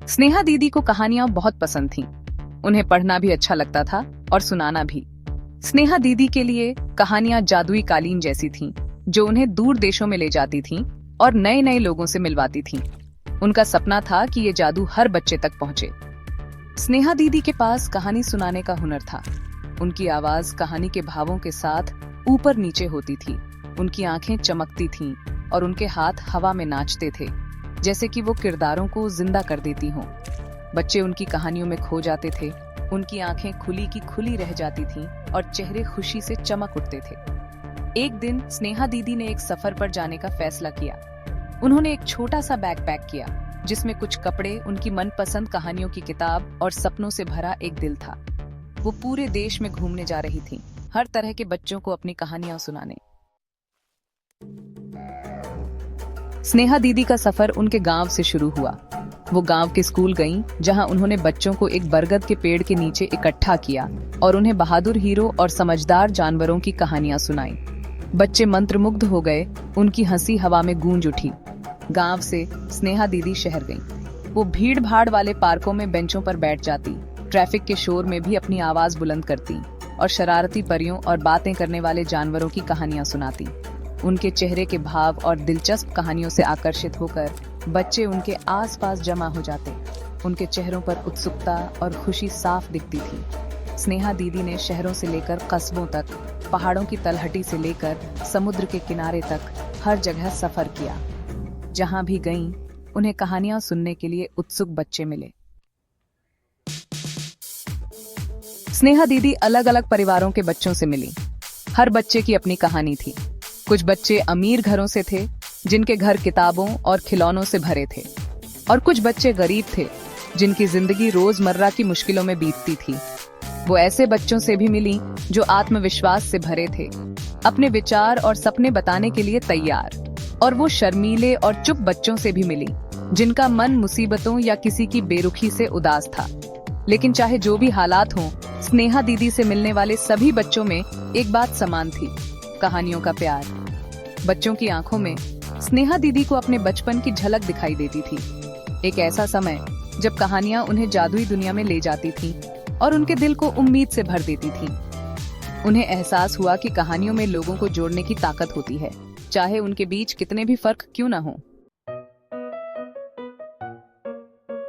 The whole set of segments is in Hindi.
स्नेहा दीदी को कहानियां बहुत पसंद थीं। उन्हें पढ़ना भी अच्छा लगता था और सुनाना भी। स्नेहा दीदी के लिए कहानियां जादुई कालीन जैसी थीं, जो उन्हें दूर देशों में ले जाती थीं और नए नए लोगों से मिलवाती थीं। उनका सपना था कि ये जादू हर बच्चे तक पहुंचे। स्नेहा दीदी के पास कहानी सुनाने का हुनर था। उनकी आवाज कहानी के भावों के साथ ऊपर नीचे होती थी। उनकी आंखें चमकती थीं और उनके हाथ हवा में नाचते थे, जैसे कि वो किरदारों को जिंदा कर देती हों। बच्चे उनकी कहानियों में खो जाते थे। उनकी आंखें खुली की खुली रह जाती थीं और चेहरे खुशी से चमक उठते थे। एक दिन स्नेहा दीदी ने एक सफर पर जाने का फैसला किया। उन्होंने एक छोटा सा बैग पैक किया, जिसमें कुछ कपड़े, उनकी मनपसंद कहानियों की किताब और सपनों से भरा एक दिल था। वो पूरे देश में घूमने जा रही थीं, हर तरह के बच्चों को अपनी कहानियां सुनाने। स्नेहा दीदी का सफर उनके गांव से शुरू हुआ। वो गांव के स्कूल गईं, जहां उन्होंने बच्चों को एक बरगद के पेड़ के नीचे इकट्ठा किया और उन्हें बहादुर हीरो और समझदार जानवरों की कहानियां सुनाई। बच्चे मंत्रमुग्ध हो गए। उनकी हंसी हवा में गूंज उठी। गांव से स्नेहा दीदी शहर गईं। वो भीड़ भाड़ वाले पार्कों में बेंचों पर बैठ जाती, ट्रैफिक के शोर में भी अपनी आवाज बुलंद करती और शरारती परियों और बातें करने वाले जानवरों की कहानियां सुनाती। उनके चेहरे के भाव और दिलचस्प कहानियों से आकर्षित होकर बच्चे उनके आसपास जमा हो जाते। उनके चेहरों पर उत्सुकता और खुशी साफ दिखती थी। स्नेहा दीदी ने शहरों से लेकर कस्बों तक, पहाड़ों की तलहटी से लेकर समुद्र के किनारे तक हर जगह सफर किया। जहां भी गईं, उन्हें कहानियां सुनने के लिए उत्सुक बच्चे मिले। स्नेहा दीदी अलग अलग परिवारों के बच्चों से मिली। हर बच्चे की अपनी कहानी थी। कुछ बच्चे अमीर घरों से थे, जिनके घर किताबों और खिलौनों से भरे थे, और कुछ बच्चे गरीब थे, जिनकी जिंदगी रोजमर्रा की मुश्किलों में बीतती थी। वो ऐसे बच्चों से भी मिली जो आत्मविश्वास से भरे थे, अपने विचार और सपने बताने के लिए तैयार, और वो शर्मीले और चुप बच्चों से भी मिली, जिनका मन मुसीबतों या किसी की बेरुखी से उदास था। लेकिन चाहे जो भी हालात हों, स्नेहा दीदी से मिलने वाले सभी बच्चों में एक बात समान थी: कहानियों का प्यार। बच्चों की आंखों में स्नेहा दीदी को अपने बचपन की झलक दिखाई देती थी। एक ऐसा समय जब कहानियां उन्हें जादुई दुनिया में ले जाती थीं और उनके दिल को उम्मीद से भर देती थीं। उन्हें एहसास हुआ कि कहानियों में लोगों को जोड़ने की ताकत होती है, चाहे उनके बीच कितने भी फर्क क्यों न हो।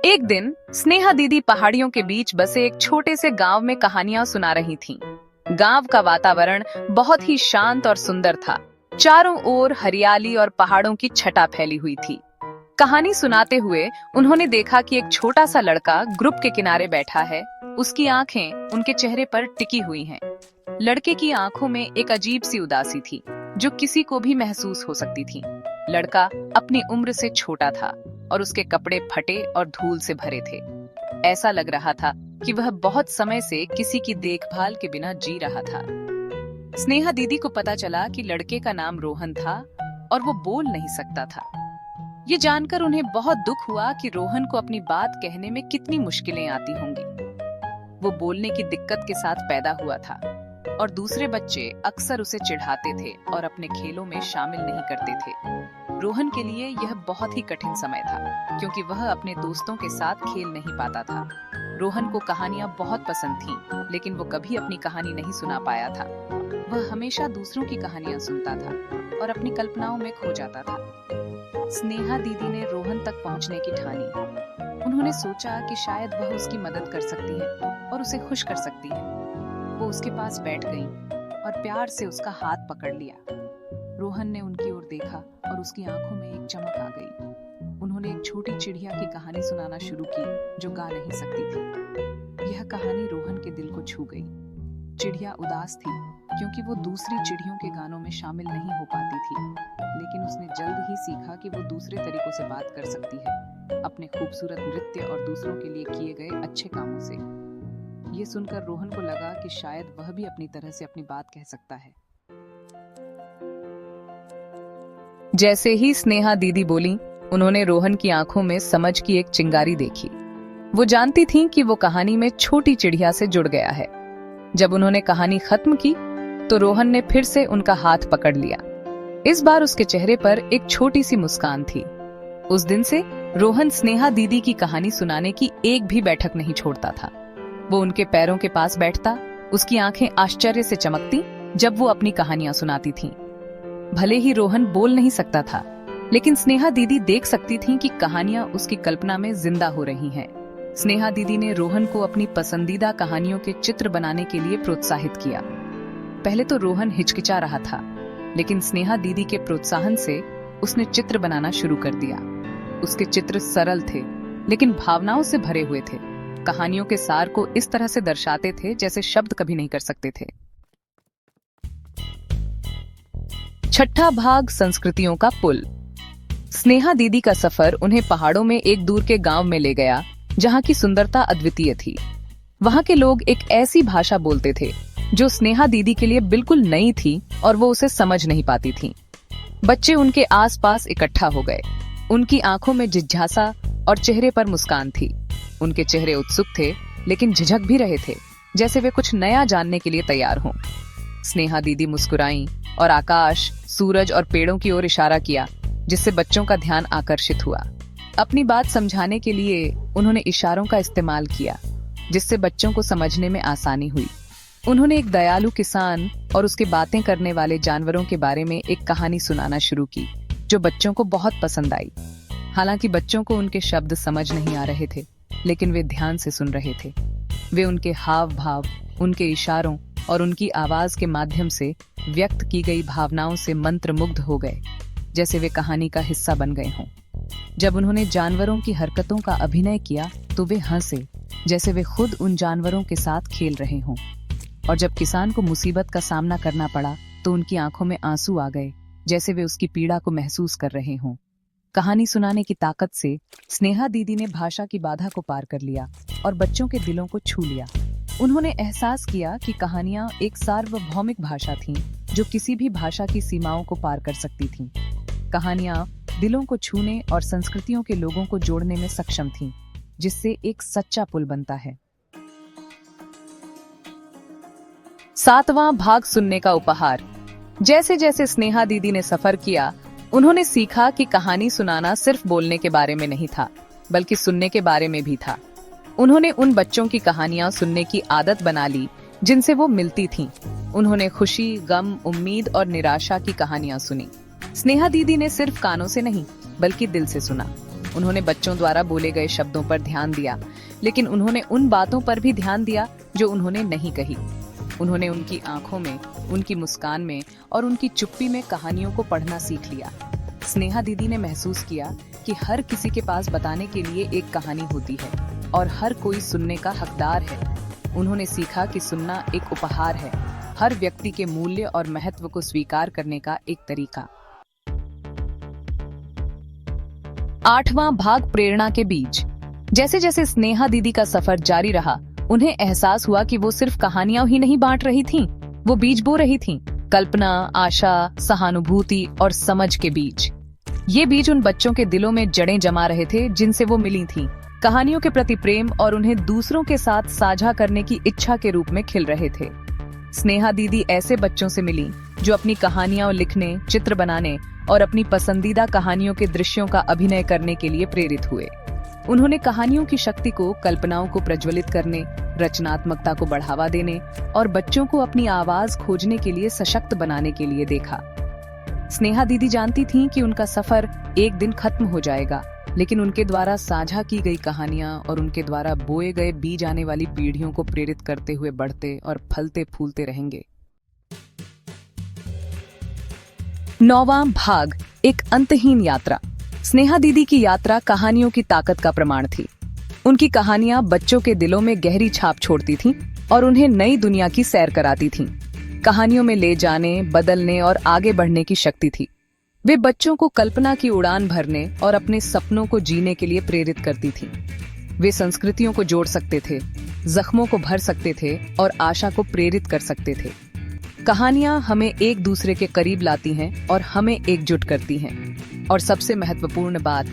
एक दिन स्नेहा दीदी पहाड़ियों के बीच बसे एक छोटे से गांव में कहानियां सुना रही थीं। गांव का वातावरण बहुत ही शांत और सुंदर था। चारों ओर हरियाली और पहाड़ों की छटा फैली हुई थी। कहानी सुनाते हुए उन्होंने देखा कि एक छोटा सा लड़का ग्रुप के किनारे बैठा है। उसकी आंखें उनके चेहरे पर टिकी हुई हैं। लड़के की आंखों में एक अजीब सी उदासी थी, जो किसी को भी महसूस हो सकती थी। लड़का अपनी उम्र से छोटा था और उसके कपड़े फटे और धूल से भरे थे। ऐसा लग रहा था कि वह बहुत समय से किसी की देखभाल के बिना जी रहा था। स्नेहा दीदी को पता चला कि लड़के का नाम रोहन था और वो बोल नहीं सकता था। ये जानकर उन्हें बहुत दुख हुआ कि रोहन को अपनी बात कहने में कितनी मुश्किलें आती होंगी। वो बोलने की दिक्कत के साथ पैदा हुआ था और दूसरे बच्चे अक्सर उसे चिढ़ाते थे और अपने खेलों में शामिल नहीं करते थे। रोहन के लिए यह बहुत ही कठिन समय था, क्योंकि वह अपने दोस्तों के साथ खेल नहीं पाता था। रोहन को कहानियां बहुत पसंद थीं, लेकिन वो कभी अपनी कहानी नहीं सुना पाया था। वह हमेशा दूसरों की कहानियां सुनता था और अपनी कल्पनाओं में खो जाता था। स्नेहा दीदी ने रोहन तक पहुंचने की ठानी। उन्होंने सोचा कि शायद वह उसकी मदद कर सकती है और उसे खुश कर सकती है। वो उसके पास बैठ गई और प्यार से उसका हाथ पकड़ लिया। रोहन ने उनकी ओर देखा और उसकी आंखों में एक चमक आ गई। उन्होंने एक छोटी चिड़िया की कहानी सुनाना शुरू की, जो गा नहीं सकती थी। यह कहानी रोहन के दिल को छू गई। चिड़िया उदास थी, क्योंकि वो दूसरी चिड़ियों के गानों में शामिल नहीं हो पाती थी। लेकिन उसने जल्द ही सीखा कि वो दूसरे तरीकों से बात कर सकती है, अपने खूबसूरत नृत्य और दूसरों के लिए किए गए अच्छे कामों से। ये सुनकर रोहन को लगा कि शायद वह भी अपनी तरह से अपनी बात कह सकता है। जैसे ही स्नेहा दीदी बोली, उन्होंने रोहन की आंखों में समझ की एक चिंगारी देखी। वो जानती थीं कि वो कहानी में छोटी चिड़िया से जुड़ गया है। जब उन्होंने कहानी खत्म की, तो रोहन ने फिर से उनका हाथ पकड़ लिया। इस बार उसके चेहरे पर एक छोटी सी मुस्कान थी। उस दिन से रोहन स्नेहा दीदी की कहानी सुनाने की एक भी बैठक नहीं छोड़ता था। वो उनके पैरों के पास बैठता, उसकी आंखें आश्चर्य से चमकती जब वो अपनी कहानियां सुनाती थीं। भले ही रोहन बोल नहीं सकता था, लेकिन स्नेहा दीदी देख सकती थीं कि कहानियां उसकी कल्पना में जिंदा हो रही हैं। स्नेहा दीदी ने रोहन को अपनी पसंदीदा कहानियों के चित्र बनाने के लिए प्रोत्साहित किया। पहले तो रोहन हिचकिचा रहा था, लेकिन स्नेहा दीदी के प्रोत्साहन से उसने चित्र बनाना शुरू कर दिया। उसके चित्र सरल थे, लेकिन भावनाओं से भरे हुए थे। कहानियों के सार को इस तरह से दर्शाते थे जैसे शब्द कभी नहीं कर सकते थे। छठा भाग, संस्कृतियों का पुल। स्नेहा दीदी का सफर उन्हें पहाड़ों में एक दूर के गांव में ले गया, जहां की सुंदरता अद्वितीय थी। वहां के लोग एक ऐसी भाषा बोलते थे जो स्नेहा दीदी के लिए बिल्कुल नई थी और वो उसे समझ नहीं पाती थी। बच्चे उनके आसपास इकट्ठा हो गए। उनकी आंखों में जिज्ञासा और चेहरे पर मुस्कान थी। उनके चेहरे उत्सुक थे, लेकिन झिझक भी रहे थे, जैसे वे कुछ नया जानने के लिए तैयार हों। स्नेहा दीदी मुस्कुराईं और आकाश, सूरज और पेड़ों की ओर इशारा किया, जिससे बच्चों का ध्यान आकर्षित हुआ। अपनी बात समझाने के लिए उन्होंने इशारों का इस्तेमाल किया, जिससे बच्चों को समझने में आसानी हुई। उन्होंने एक दयालु किसान और उसके बातें करने वाले जानवरों के बारे में एक कहानी सुनाना शुरू की, जो बच्चों को बहुत पसंद आई। हालांकि बच्चों को उनके शब्द समझ नहीं आ रहे थे, लेकिन वे ध्यान से सुन रहे थे। वे उनके हाव भाव, उनके इशारों और उनकी आवाज के माध्यम से व्यक्त की गई भावनाओं से मंत्रमुग्ध हो गए, जैसे वे कहानी का हिस्सा बन गए हों। जब उन्होंने जानवरों की हरकतों का अभिनय किया तो वे हंसे, जैसे वे खुद उन जानवरों के साथ खेल रहे हों। और जब किसान को मुसीबत का सामना करना पड़ा तो उनकी आंखों में आंसू आ गए, जैसे वे उसकी पीड़ा को महसूस कर रहे हों। कहानी सुनाने की ताकत से स्नेहा दीदी ने भाषा की बाधा को पार कर लिया और बच्चों के दिलों को छू लिया। उन्होंने एहसास किया कि कहानियां एक सार्वभौमिक भाषा थीं, जो किसी भी भाषा की सीमाओं को पार कर सकती थीं। कहानियां दिलों को छूने और संस्कृतियों के लोगों को जोड़ने में सक्षम थीं, जिससे एक सच्चा पुल बनता है। सातवां भाग, सुनने का उपहार। जैसे जैसे स्नेहा दीदी ने सफर किया, उन्होंने सीखा कि कहानी सुनाना सिर्फ बोलने के बारे में नहीं था, बल्कि सुनने के बारे में भी था। उन्होंने उन बच्चों की कहानियां सुनने की आदत बना ली जिनसे वो मिलती थीं। उन्होंने खुशी, गम, उम्मीद और निराशा की कहानियां सुनी। स्नेहा दीदी ने सिर्फ कानों से नहीं, बल्कि दिल से सुना। उन्होंने बच्चों द्वारा बोले गए शब्दों पर ध्यान दिया, लेकिन उन्होंने उन बातों पर भी ध्यान दिया जो उन्होंने नहीं कही। उन्होंने उनकी आंखों में, उनकी मुस्कान में और उनकी चुप्पी में कहानियों को पढ़ना सीख लिया। स्नेहा दीदी ने महसूस किया कि हर किसी के पास बताने के लिए एक कहानी होती है और हर कोई सुनने का हकदार है। उन्होंने सीखा कि सुनना एक उपहार है, हर व्यक्ति के मूल्य और महत्व को स्वीकार करने का एक तरीका। आठवां भाग, प्रेरणा के बीज। जैसे जैसे स्नेहा दीदी का सफर जारी रहा, उन्हें एहसास हुआ कि वो सिर्फ कहानियां ही नहीं बांट रही थीं, वो बीज बो रही थीं। कल्पना, आशा, सहानुभूति और समझ के बीज। ये बीज उन बच्चों के दिलों में जड़ें जमा रहे थे जिनसे वो मिली थीं। कहानियों के प्रति प्रेम और उन्हें दूसरों के साथ साझा करने की इच्छा के रूप में खिल रहे थे। स्नेहा दीदी ऐसे बच्चों से मिली जो अपनी कहानियां लिखने, चित्र बनाने और अपनी पसंदीदा कहानियों के दृश्यों का अभिनय करने के लिए प्रेरित हुए। उन्होंने कहानियों की शक्ति को, कल्पनाओं को प्रज्वलित करने, रचनात्मकता को बढ़ावा देने और बच्चों को अपनी आवाज खोजने के लिए सशक्त बनाने के लिए देखा। स्नेहा दीदी जानती थीं कि उनका सफर एक दिन खत्म हो जाएगा, लेकिन उनके द्वारा साझा की गई कहानियां और उनके द्वारा बोए गए बीज आने वाली पीढ़ियों को प्रेरित करते हुए बढ़ते और फलते फूलते रहेंगे। 9वां भाग, एक अंतहीन यात्रा। स्नेहा दीदी की यात्रा कहानियों की ताकत का प्रमाण थी। उनकी कहानियां बच्चों के दिलों में गहरी छाप छोड़ती थीं और उन्हें नई दुनिया की सैर कराती थीं। कहानियों में ले जाने, बदलने और आगे बढ़ने की शक्ति थी। वे बच्चों को कल्पना की उड़ान भरने और अपने सपनों को जीने के लिए प्रेरित करती थीं। वे संस्कृतियों को जोड़ सकते थे, जख्मों को भर सकते थे और आशा को प्रेरित कर सकते थे। कहानियां हमें एक दूसरे के करीब लाती हैं और हमें एकजुट करती हैं। और सबसे महत्वपूर्ण बात,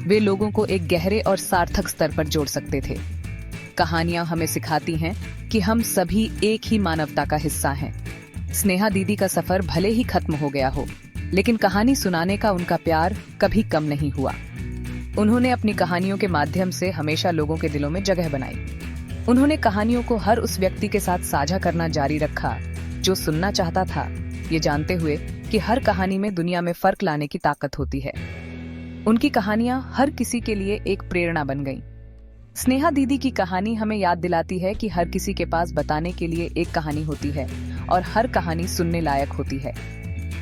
वे लोगों को एक गहरे और सार्थक स्तर पर जोड़ सकते थे। कहानियां हमें सिखाती हैं कि हम सभी एक ही मानवता का हिस्सा हैं। स्नेहा दीदी का सफर भले ही खत्म हो गया हो, लेकिन कहानी सुनाने का उनका प्यार कभी कम नहीं हुआ। उन्होंने अपनी कहानियों के माध्यम से हमेशा लोगों के दिलों में जगह बनाई। उन्होंने कहानियों को हर उस व्यक्ति के साथ साझा करना जारी रखा जो सुनना चाहता था, ये जानते हुए कि हर कहानी में दुनिया में फर्क लाने की ताकत होती है। उनकी कहानियां हर किसी के लिए एक प्रेरणा बन गईं। स्नेहा दीदी की कहानी हमें याद दिलाती है कि हर किसी के पास बताने के लिए एक कहानी होती है और हर कहानी सुनने लायक होती है।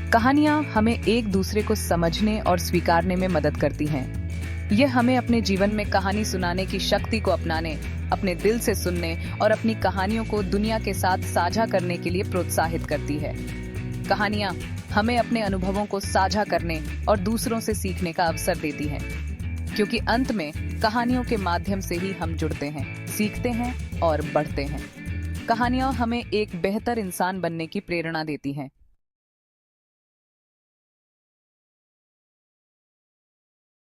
कहानियां हमें एक दूसरे को समझने और स्वीकारने में मदद करती हैं। ये हमें अपने जीवन में कहानी सुनाने की शक्ति को अपनाने, अपने दिल से सुनने और अपनी कहानियों को दुनिया के साथ साझा करने के लिए प्रोत्साहित करती है। कहानियां हमें अपने अनुभवों को साझा करने और दूसरों से सीखने का अवसर देती हैं, क्योंकि अंत में कहानियों के माध्यम से ही हम जुड़ते हैं, सीखते हैं और बढ़ते हैं। कहानियां हमें एक बेहतर इंसान बनने की प्रेरणा देती हैं।